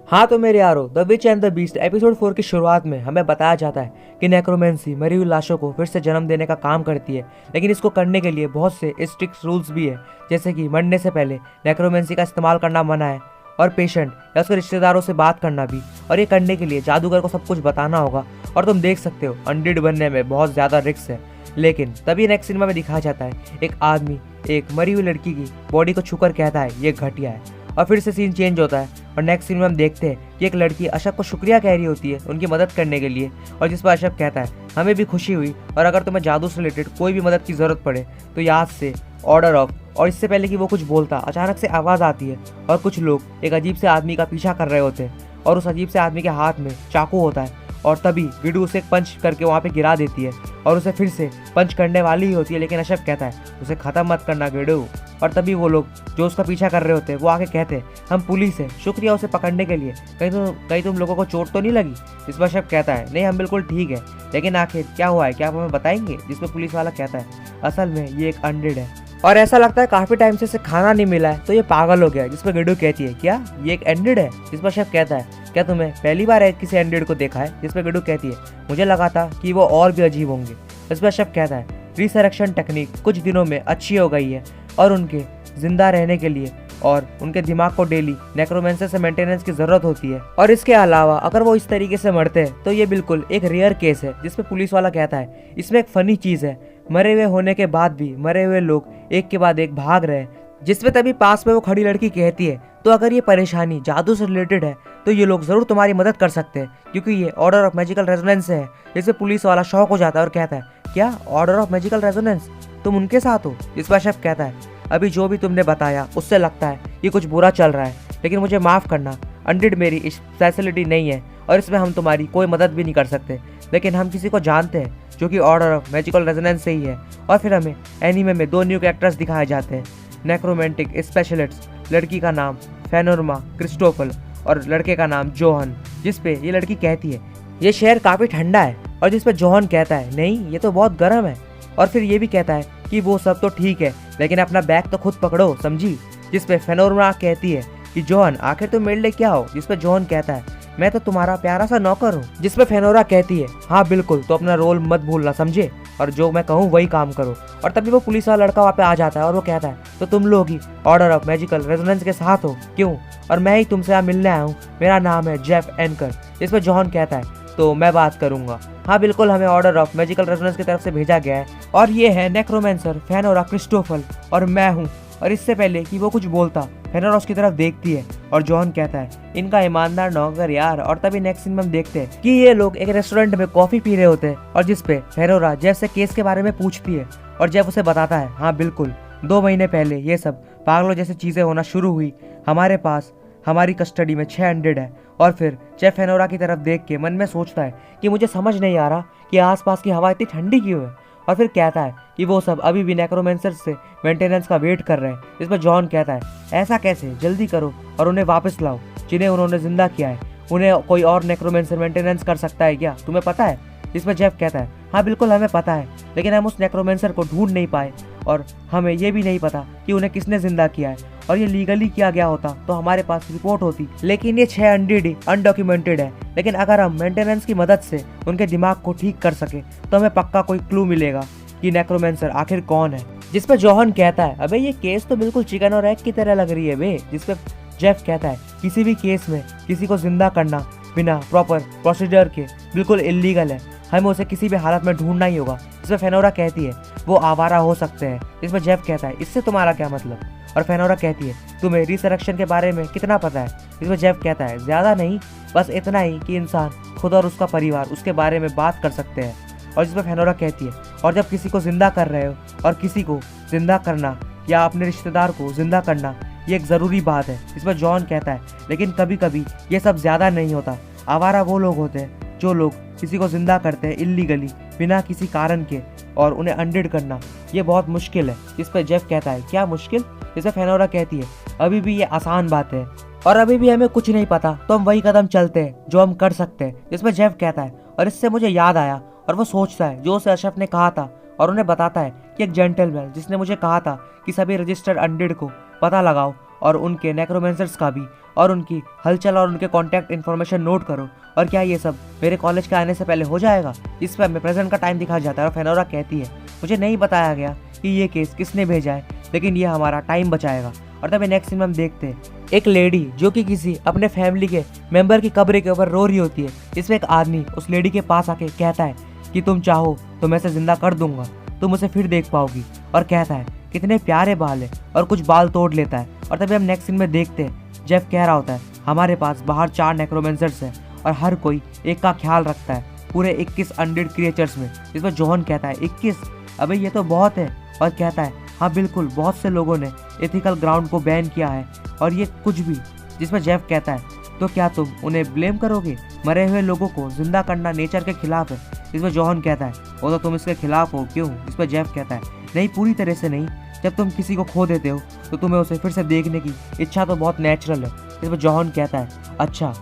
हाँ तो मेरे यारो, the which and the beast episode 4 की शुरुआत में हमें बताया जाता है कि नेक्रोमेंसी मरी हुई लाशों को फिर से जन्म देने का काम करती है, लेकिन इसको करने के लिए बहुत से स्ट्रिक्ट रूल्स भी है, जैसे कि मरने से पहले नेक्रोमेंसी का इस्तेमाल करना मना है और पेशेंट या उसके रिश्तेदारों से बात करना भी। और ये करने के लिए जादूगर को सब कुछ बताना होगा। और तुम देख सकते हो अनडेड बनने में बहुत ज़्यादा रिस्क है। लेकिन तभी नेक्स्ट सिनेमा में दिखाया जाता है एक आदमी एक मरी हुई लड़की की बॉडी को छूकर कहता है ये घटिया है। और फिर से सीन चेंज होता है और नेक्स्ट सीन में हम देखते हैं कि एक लड़की अशक को शुक्रिया कह रही होती है उनकी मदद करने के लिए। और जिस पर अशक कहता है हमें भी खुशी हुई, और अगर तुम्हें जादू से रिलेटेड कोई भी मदद की ज़रूरत पड़े तो याद से ऑर्डर ऑफ। और इससे पहले कि वो कुछ बोलता अचानक से आवाज़ आती है और कुछ लोग एक अजीब से आदमी का पीछा कर रहे होते हैं और उस अजीब से आदमी के हाथ में चाकू होता है। और तभी गिडू उसे एक पंच करके वहाँ पे गिरा देती है और उसे फिर से पंच करने वाली ही होती है, लेकिन अशक कहता है उसे ख़त्म मत करना गिडू। और तभी वो लोग जो उसका पीछा कर रहे होते हैं वो आके कहते हैं हम पुलिस है, शुक्रिया उसे पकड़ने के लिए, कहीं तुम लोगों को चोट तो नहीं लगी। इस पर अशक कहता है नहीं हम बिल्कुल ठीक है, लेकिन आखिर क्या हुआ है क्या आप हमें बताएंगे। जिस पर पुलिस वाला कहता है असल में ये एक अनडेड है और ऐसा लगता है काफी टाइम से इसे खाना नहीं मिला है तो ये पागल हो गया है। जिस पर गिडू कहती है क्या ये एक एंडेड है। जिस पर शेफ कहता है क्या तुम्हें पहली बार किसी एंडेड को देखा है। जिस पर गिडू कहती है मुझे लगा था कि वो और भी अजीब होंगे। इस पर शेफ कहता है रिसरेक्शन टेक्निक कुछ दिनों में अच्छी हो गई है और उनके जिंदा रहने के लिए और उनके दिमाग को डेली नेक्रोमेंसर से मेंटेनेंस की जरूरत होती है। और इसके अलावा अगर वो इस तरीके से मरते हैं तो ये बिल्कुल एक रेयर केस है। जिसपे पुलिस वाला कहता है इसमें एक फनी चीज है, मरे हुए होने के बाद भी मरे हुए लोग एक के बाद एक भाग रहे हैं। जिसपे तभी पास में वो खड़ी लड़की कहती है तो अगर ये परेशानी जादू से रिलेटेड है तो ये लोग जरूर तुम्हारी मदद कर सकते हैं क्योंकि ये ऑर्डर ऑफ मैजिकल रेजोनेंस है। जिसपे पुलिस वाला शॉक हो जाता है और कहता है क्या ऑर्डर ऑफ मैजिकल रेजोनेंस, तुम उनके साथ हो। इस पर शेफ कहता है अभी जो भी तुमने बताया उससे लगता है ये कुछ बुरा चल रहा है, लेकिन मुझे माफ़ करना अनडिड मेरी स्पेशलिटी नहीं है और इसमें हम तुम्हारी कोई मदद भी नहीं कर सकते। लेकिन हम किसी को जानते हैं जो कि ऑर्डर ऑफ मैजिकल रेजोनेंस से ही है। और फिर हमें एनीमे में 2 न्यू कैरेक्टर्स दिखाए जाते हैं, नेक्रोमेंटिक स्पेशलिस्ट, लड़की का नाम फेनोरमा क्रिस्टोफल और लड़के का नाम जोहन। जिसपे ये लड़की कहती है ये शहर काफ़ी ठंडा है और जिसपे जोहन कहता है नहीं ये तो बहुत गर्म है। और फिर ये भी कहता है कि वो सब तो ठीक है लेकिन अपना बैग तो खुद पकड़ो समझी। जिसपे फेनोरमा कहती है कि जोहन आखिर तुम मेरे लिए क्या हो। जिसपे जोहन कहता है मैं तो तुम्हारा प्यारा सा नौकर हूँ। जिसपे फेनोरा कहती है हाँ बिल्कुल, तो अपना रोल मत भूलना समझे और जो मैं कहूँ वही काम करो। और तभी वो पुलिस वाला लड़का वहाँ पे आ जाता है और वो कहता है तो तुम लोग ही ऑर्डर ऑफ मैजिकल रेजोनेंस के साथ हो क्यों, और मैं ही तुमसे यहाँ मिलने आया हूँ, मेरा नाम है जेफ एनकर। इस पर जॉन कहता है तो मैं बात करूंगा। हाँ बिल्कुल, हमें ऑर्डर ऑफ मैजिकल रेजोनेंस की तरफ से भेजा गया है और ये है नेक्रोमेंसर फेनोरा क्रिस्टोफल और मैं हूँ। और इससे पहले कि वो कुछ बोलता फेनोरा उसकी तरफ देखती है और जॉन कहता है इनका ईमानदार नौकर यार। और तभी नेक्स्ट सीन में हम देखते हैं कि ये लोग एक रेस्टोरेंट में कॉफी पी रहे होते हैं और जिसपे फेनोरा जेफ से केस के बारे में पूछती है और जेफ उसे बताता है हाँ बिल्कुल 2 महीने पहले ये सब पागलों जैसी चीजें होना शुरू हुई, हमारे पास हमारी कस्टडी में 600 है। और फिर जेफ फेनोरा की तरफ देख के मन में सोचता है कि मुझे समझ नहीं आ रहा कि आसपास की हवा इतनी ठंडी क्यों है। और फिर कहता है कि वो सब अभी भी नेक्रोमेंसर से मेंटेनेंस का वेट कर रहे हैं। इस पर जॉन कहता है ऐसा कैसे, जल्दी करो और उन्हें वापस लाओ जिन्हें उन्होंने जिंदा किया है। उन्हें कोई और नेक्रोमेंसर मेंटेनेंस कर सकता है क्या, तुम्हें पता है। इस पर जेफ कहता है हाँ बिल्कुल हमें पता है, लेकिन हम उस नेक्रोमेंसर को ढूंढ नहीं पाए और हमें ये भी नहीं पता कि उन्हें किसने जिंदा किया है। और ये लीगली किया गया होता तो हमारे पास रिपोर्ट होती, लेकिन ये 600 अनडॉक्यूमेंटेड है। लेकिन अगर हम मेंटेनेंस की मदद से उनके दिमाग को ठीक कर सके तो हमें पक्का कोई क्लू मिलेगा कि नेक्रोमेंसर आखिर कौन है। जिसपे जोहन कहता है अबे ये केस तो बिल्कुल चिकन और एग की तरह लग रही है बे। जिसपे जेफ कहता है किसी भी केस में किसी को जिंदा करना बिना प्रॉपर प्रोसीजर के बिल्कुल इलीगल है, हमें उसे किसी भी हालत में ढूंढना ही होगा। इसमें फेनोरा कहती है वो आवारा हो सकते हैं। इसमें जेफ कहता है इससे तुम्हारा क्या मतलब। और फेनोरा कहती है तुम्हें रिसरेक्शन के बारे में कितना पता है। इसमें जेफ कहता है ज़्यादा नहीं, बस इतना ही कि इंसान खुद और उसका परिवार उसके बारे में बात कर सकते हैं। और जिसमें फेनोरा कहती है और जब किसी को जिंदा कर रहे हो और किसी को जिंदा करना या अपने रिश्तेदार को जिंदा करना ये एक ज़रूरी बात है। इसमें जॉन कहता है लेकिन कभी कभी ये सब ज़्यादा नहीं होता, आवारा वो लोग होते हैं जो लोग किसी को जिंदा करते हैं इल्लीगली बिना किसी कारण के और उन्हें अनडेड करना ये बहुत मुश्किल है। इस पर जेफ कहता है क्या मुश्किल। इसे फेनोरा कहती है अभी भी ये आसान बात है और अभी भी हमें कुछ नहीं पता तो हम वही कदम चलते हैं जो हम कर सकते हैं। इसमें जेफ कहता है और इससे मुझे याद आया और वो सोचता है जो उसे अशरफ ने कहा था और उन्हें बताता है कि एक जेंटलमैन जिसने मुझे कहा था कि सभी रजिस्टर्ड अनडेड को पता लगाओ और उनके नेक्रोमेंसर्स का भी, और उनकी हलचल और उनके कॉन्टैक्ट इन्फॉर्मेशन नोट करो। और क्या ये सब मेरे कॉलेज के आने से पहले हो जाएगा? इस पर हमें प्रेजेंट का टाइम दिखाया जाता है और फेनोरा कहती है मुझे नहीं बताया गया कि ये केस किसने भेजा है, लेकिन ये हमारा टाइम बचाएगा। और तभी नेक्स्ट सीन में हम देखते हैं एक लेडी जो कि किसी अपने फैमिली के मेंबर की कब्र के ऊपर रो रही होती है। इसमें एक आदमी उस लेडी के पास आके कहता है कि तुम चाहो तो मैं इसे जिंदा कर दूंगा, तुम उसे फिर देख पाओगी। और कहता है कितने प्यारे बाल है, और कुछ बाल तोड़ लेता है। और तभी हम नेक्स्ट सीन में देखते हैं जेफ कह रहा होता है हमारे पास बाहर 4 नेक्रोमेंसर्स हैं और हर कोई एक का ख्याल रखता है पूरे 21 अनडेड क्रिएचर्स में। जिसमें जोहन कहता है 21? अबे ये तो बहुत है। और कहता है हाँ बिल्कुल, बहुत से लोगों ने एथिकल ग्राउंड को बैन किया है और ये कुछ भी। जिसमें जेफ कहता है तो क्या तुम उन्हें ब्लेम करोगे? मरे हुए लोगों को जिंदा करना नेचर के खिलाफ है। जिसमें जोहन कहता है वो तो तुम इसके खिलाफ हो, क्यों? जिसमें जेफ कहता है नहीं, पूरी तरह से नहीं। जब तुम किसी को खो देते हो तो तुम्हें उसे फिर से देखने की इच्छा तो बहुत नेचुरल है। जिसमें जोहन कहता है अच्छा,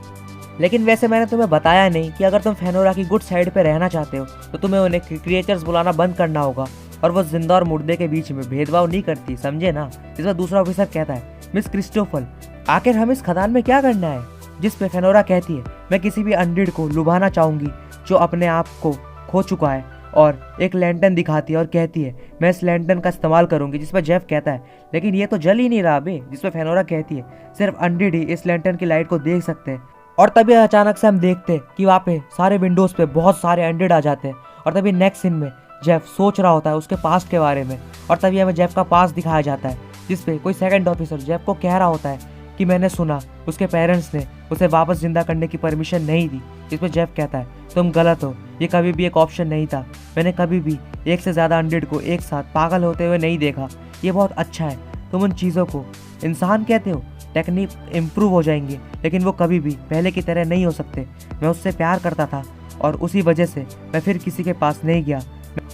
लेकिन वैसे मैंने तुम्हें बताया नहीं कि अगर तुम फेनोरा की गुड साइड पे रहना चाहते हो तो तुम्हें उन्हें क्रिएचर्स बुलाना बंद करना होगा, और वो जिंदा और मुर्दे के बीच में भेदभाव नहीं करती, समझे ना? जिसमें दूसरा ऑफिसर कहता है मिस क्रिस्टोफर, आखिर हम इस खदान में क्या करना है? जिस पे फेनोरा कहती है मैं किसी भी अनडेड को लुभाना चाहूंगी जो अपने आप को खो चुका है, और एक लैंटर्न दिखाती है और कहती है मैं इस लैंटर्न का इस्तेमाल करूंगी। जिस पर जेफ कहता है लेकिन ये तो जल ही नहीं रहा बे। जिस पर फेनोरा कहती है सिर्फ अनडेड ही इस लैंटर्न की लाइट को देख सकते हैं। और तभी अचानक से हम देखते हैं कि वहाँ पे सारे विंडोज पे बहुत सारे अनडेड आ जाते हैं। और तभी नेक्स्ट सीन में जेफ सोच रहा होता है उसके पास्ट के बारे में, और तभी हमें जेफ का पास्ट दिखाया जाता है जिसपे कोई सेकंड ऑफिसर जेफ को कह रहा होता है कि मैंने सुना उसके पेरेंट्स ने उसे वापस जिंदा करने की परमिशन नहीं दी। जिसपे जेफ कहता है तुम गलत हो, ये कभी भी एक ऑप्शन नहीं था। मैंने कभी भी एक से ज़्यादा अनडेड को एक साथ पागल होते हुए नहीं देखा। ये बहुत अच्छा है, तुम उन चीज़ों को इंसान कहते हो। टेक्निक इम्प्रूव हो जाएंगे लेकिन वो कभी भी पहले की तरह नहीं हो सकते। मैं उससे प्यार करता था और उसी वजह से मैं फिर किसी के पास नहीं गया।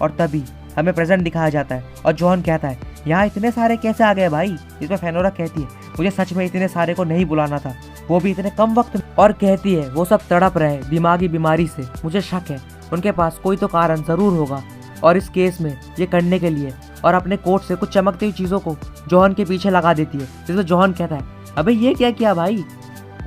और तभी हमें प्रेजेंट दिखाया जाता है और जॉन कहता है यहाँ इतने सारे कैसे आ गए भाई? जिसमें फेनोरा कहती है मुझे सच में इतने सारे को नहीं बुलाना था, वो भी इतने कम वक्त में। और कहती है वो सब तड़प रहे दिमागी बीमारी से, मुझे शक है उनके पास कोई तो कारण जरूर होगा और इस केस में ये करने के लिए। और अपने कोट से कुछ चमकती हुई चीज़ों को जॉन के पीछे लगा देती है। जिसमें जॉन कहता है अबे ये क्या किया भाई?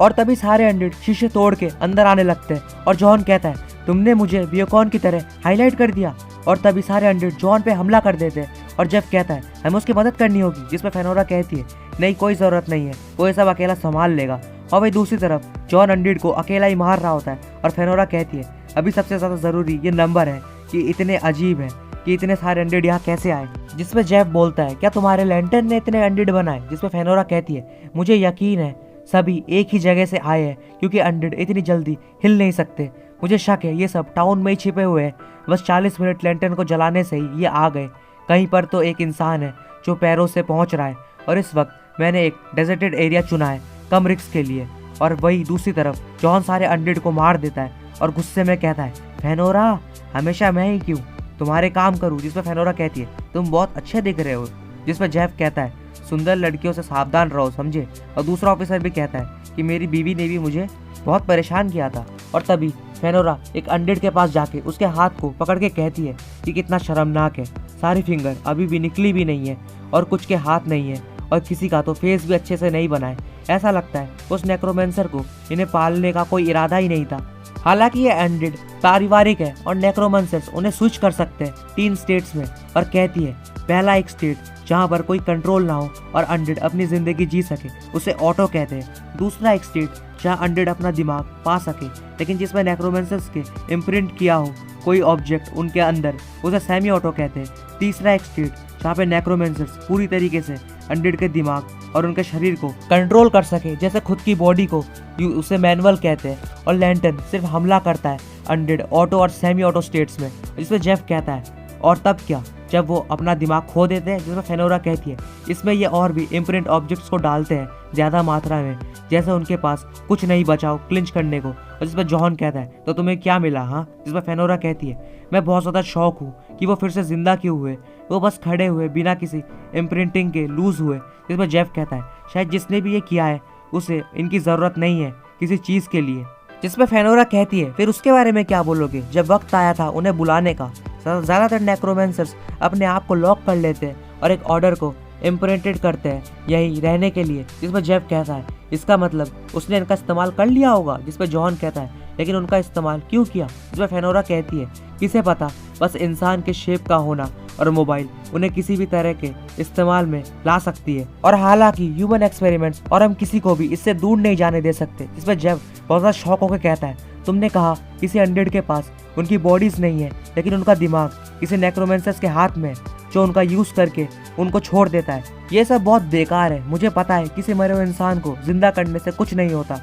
और तभी सारे अनडेड शीशे तोड़ के अंदर आने लगते हैं और जॉन कहता है तुमने मुझे बियोकॉन की तरह हाईलाइट कर दिया। और तभी सारे अनडेड जॉन पे हमला कर देते हैं और जेफ कहता है हमें उसकी मदद करनी होगी। जिसमें फेनोरा कहती है नहीं, कोई ज़रूरत नहीं है, वो ये सब अकेला संभाल लेगा। और वही दूसरी तरफ जॉन अनडेड को अकेला ही मार रहा होता है और फेनोरा कहती है अभी सबसे ज़्यादा ज़रूरी ये नंबर है कि इतने अजीब है कि इतने सारे अनडेड यहाँ कैसे आए। जिसमें जेफ बोलता है क्या तुम्हारे लैंटर्न ने इतने अनडेड बनाए? जिसमें फेनोरा कहती है मुझे यकीन है सभी एक ही जगह से आए हैं क्योंकि अनडेड इतनी जल्दी हिल नहीं सकते। मुझे शक है ये सब टाउन में ही छिपे हुए हैं, बस 40 मिनट लैंटर्न को जलाने से ही ये आ गए। कहीं पर तो एक इंसान है जो पैरों से पहुंच रहा है और इस वक्त मैंने एक डेजर्टेड एरिया चुना है कम रिस्क के लिए। और वही दूसरी तरफ जॉन सारे अनडेड को मार देता है और गुस्से में कहता है फेनोरा हमेशा मैं ही क्यों तुम्हारे काम करूँ? जिसमें फेनोरा कहती है तुम बहुत अच्छे दिख रहे हो। जिसमें जेफ कहता है सुंदर लड़कियों से सावधान रहो, समझे? और दूसरा ऑफिसर भी कहता है कि मेरी बीवी ने भी मुझे बहुत परेशान किया था। और तभी फेनोरा एक अनडेड के पास जाके उसके हाथ को पकड़ के कहती है कि कितना शर्मनाक है, सारी फिंगर अभी भी निकली भी नहीं है और कुछ के हाथ नहीं है और किसी का तो फेस भी अच्छे से नहीं बना है। ऐसा लगता है उस नेक्रोमेंसर को इन्हें पालने का कोई इरादा ही नहीं था। हालांकि ये अनडेड पारिवारिक है और नेक्रोमेंसर्स उन्हें स्विच कर सकते हैं 3 स्टेट्स में। और कहती है पहला एक स्टेट जहाँ पर कोई कंट्रोल ना हो और अनडेड अपनी जिंदगी जी सके उसे ऑटो कहते हैं। दूसरा एक स्टेट जहाँ अनडेड अपना दिमाग पा सके लेकिन जिसमें नेक्रोमेंसर्स के इम्प्रिंट किया हो कोई ऑब्जेक्ट उनके अंदर, उसे सेमी ऑटो कहते हैं। तीसरा एक स्टेट जहाँ पे नेक्रोमेंसर्स पूरी तरीके से अनडेड के दिमाग और उनके शरीर को कंट्रोल कर सके, जैसे खुद की बॉडी को, उसे मैनुअल कहते हैं। और लैंटर्न सिर्फ हमला करता है अनडेड ऑटो और सेमी ऑटो स्टेट्स में। इसमें जेफ कहता है और तब क्या, जब वो अपना दिमाग खो देते हैं। जिसमें फेनोरा कहती है इसमें ये और भी इम्प्रिंट ऑब्जेक्ट्स को डालते हैं ज़्यादा मात्रा में, जैसे उनके पास कुछ नहीं बचाओ क्लिंच करने को। और जिसमें जॉन कहता है तो तुम्हें क्या मिला? हाँ। जिसमें फेनोरा कहती है मैं बहुत ज़्यादा शौक हूँ कि वो फिर से जिंदा क्यों हुए, वो बस खड़े हुए बिना किसी इम्प्रिंटिंग के लूज हुए। जिसमें जेफ कहता है शायद जिसने भी ये किया है उसे इनकी ज़रूरत नहीं है किसी चीज़ के लिए। जिसमें फेनोरा कहती है फिर उसके बारे में क्या बोलोगे? जब वक्त आया था उन्हें बुलाने का, ज़्यादातर नेक्रोमेंसर्स अपने आप को लॉक कर लेते हैं और एक ऑर्डर को इम्प्रिंटेड करते हैं यही रहने के लिए, जिस पर जेफ कहता है इसका मतलब उसने इनका इस्तेमाल कर लिया होगा, जिस पर जॉन कहता है लेकिन उनका इस्तेमाल क्यों किया, जिस पर फेनोरा कहती है किसे पता, बस इंसान के शेप का होना और मोबाइल उन्हें किसी भी तरह के इस्तेमाल में ला सकती है। और हालांकि ह्यूमन एक्सपेरिमेंट्स और हम किसी को भी इससे दूर नहीं जाने दे सकते, जिस पर जेफ बहुत ज़्यादा शौक होकर कहता है तुमने कहा किसी अनडेड के पास उनकी बॉडीज नहीं है लेकिन उनका दिमाग किसी नेक्रोमेंसर्स के हाथ में है जो उनका यूज करके उनको छोड़ देता है। ये सब बहुत बेकार है, मुझे पता है किसी मरे हुए इंसान को जिंदा करने से कुछ नहीं होता।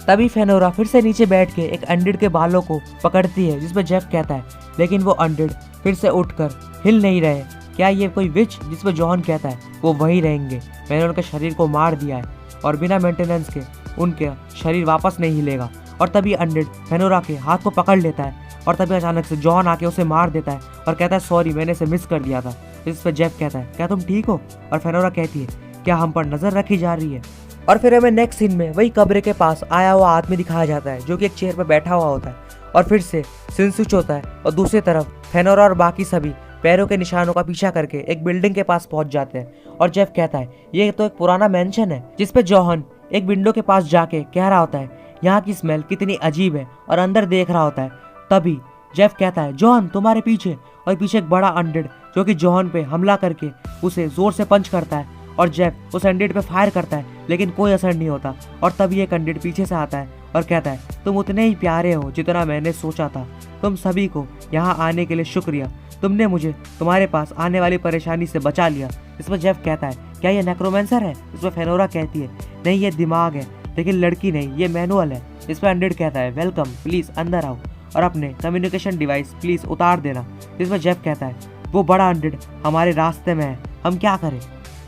तभी फेनोरा फिर से नीचे बैठ के एक अनडेड के बालों को पकड़ती है, जिस पर जेफ कहता है लेकिन वो अनडेड फिर से उठकर हिल नहीं रहे, क्या ये कोई विच, जिस पर जॉन कहता है वो वही रहेंगे, मैंने उनके शरीर को मार दिया है और बिना मेंटेनेंस के उनके शरीर वापस नहीं हिलेगा। और तभी अनडेड फेनोरा के हाथ को पकड़ लेता है और तभी अचानक से जॉन आके उसे मार देता है और कहता है सॉरी मैंने इसे मिस कर दिया था। इस पर जेफ कहता है क्या तुम ठीक हो, और फेनोरा कहती है क्या हम पर नजर रखी जा रही है। और फिर हमें नेक्स्ट सीन में वही कब्र के पास आया हुआ आदमी दिखाया जाता है जो कि एक चेयर पर बैठा हुआ होता है और फिर से सीन स्विच होता है और दूसरी तरफ फेनोरा और बाकी सभी पैरों के निशानों का पीछा करके एक बिल्डिंग के पास पहुंच जाते हैं। और जेफ कहता है ये तो एक पुराना मैंशन है, जिस पे जॉन एक विंडो के पास जाके कह रहा होता है यहाँ की स्मेल कितनी अजीब है और अंदर देख रहा होता है। तभी जेफ कहता है जॉन तुम्हारे पीछे, और पीछे एक बड़ा अनडेड जो कि जॉन पे हमला करके उसे जोर से पंच करता है और जेफ उस अनडेड पे फायर करता है लेकिन कोई असर नहीं होता। और तभी एक अनडेड पीछे से आता है और कहता है तुम उतने ही प्यारे हो जितना मैंने सोचा था, तुम सभी को यहाँ आने के लिए शुक्रिया, तुमने मुझे तुम्हारे पास आने वाली परेशानी से बचा लिया। इस पर जेफ कहता है क्या ये नेक्रोमेंसर है, इस पर फेनोरा कहती है नहीं ये दिमाग है लेकिन लड़की नहीं ये मैनुअल है। इस पर अनडेड कहता है वेलकम, प्लीज अंदर आओ और अपने कम्युनिकेशन डिवाइस प्लीज उतार देना। जिस पर जेफ कहता है वो बड़ा अनडेड हमारे रास्ते में है, हम क्या करें।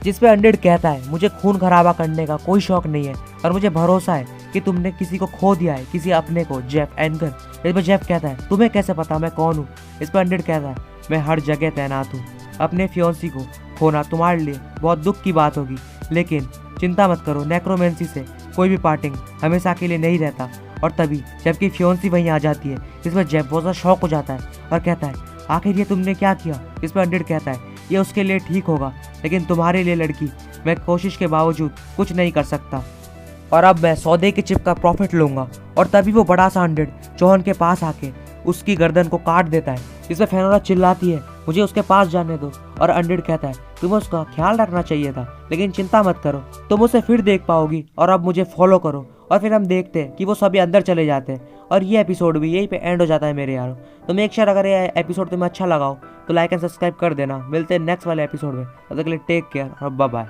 जिस पे अनडेड कहता है मुझे खून खराबा करने का कोई शौक नहीं है और मुझे भरोसा है कि तुमने किसी को खो दिया है, किसी अपने को, जेफ एनगर। इस पर जेफ कहता है तुम्हें कैसे पता मैं कौन हूँ। इस पर अनडेड कहता है मैं हर जगह तैनात हूँ, अपने फियोंसी को खोना तुम्हारे लिए बहुत दुख की बात होगी लेकिन चिंता मत करो, नेक्रोमेंसी से कोई भी पार्टिंग हमेशा के लिए नहीं रहता। और तभी जबकि फियोंसी वहीं आ जाती है, इस पर जेफ बहुत ज़्यादा शौक हो जाता है और कहता है आखिर ये तुमने क्या किया। इस पर अनडेड कहता है ये उसके लिए ठीक होगा लेकिन तुम्हारे लिए लड़की मैं कोशिश के बावजूद कुछ नहीं कर सकता और अब मैं सौदे के चिप का प्रॉफिट लूंगा। और तभी वो बड़ा सा अनडेड जॉन के पास आके उसकी गर्दन को काट देता है। इस पर फेनोरा चिल्लाती है मुझे उसके पास जाने दो, और अनडेड कहता है तुम्हें उसका ख्याल रखना चाहिए था लेकिन चिंता मत करो, तुम उसे फिर देख पाओगी और अब मुझे फॉलो करो। और फिर हम देखते हैं कि वो सभी अंदर चले जाते हैं और ये एपिसोड भी यहीं पे एंड हो जाता है मेरे यारों। तो मेक श्योर अगर ये एपिसोड तुम्हें अच्छा लगा हो तो लाइक एंड सब्सक्राइब कर देना। मिलते हैं नेक्स्ट वाले एपिसोड में, तब तक के लिए टेक केयर और बाय बाय।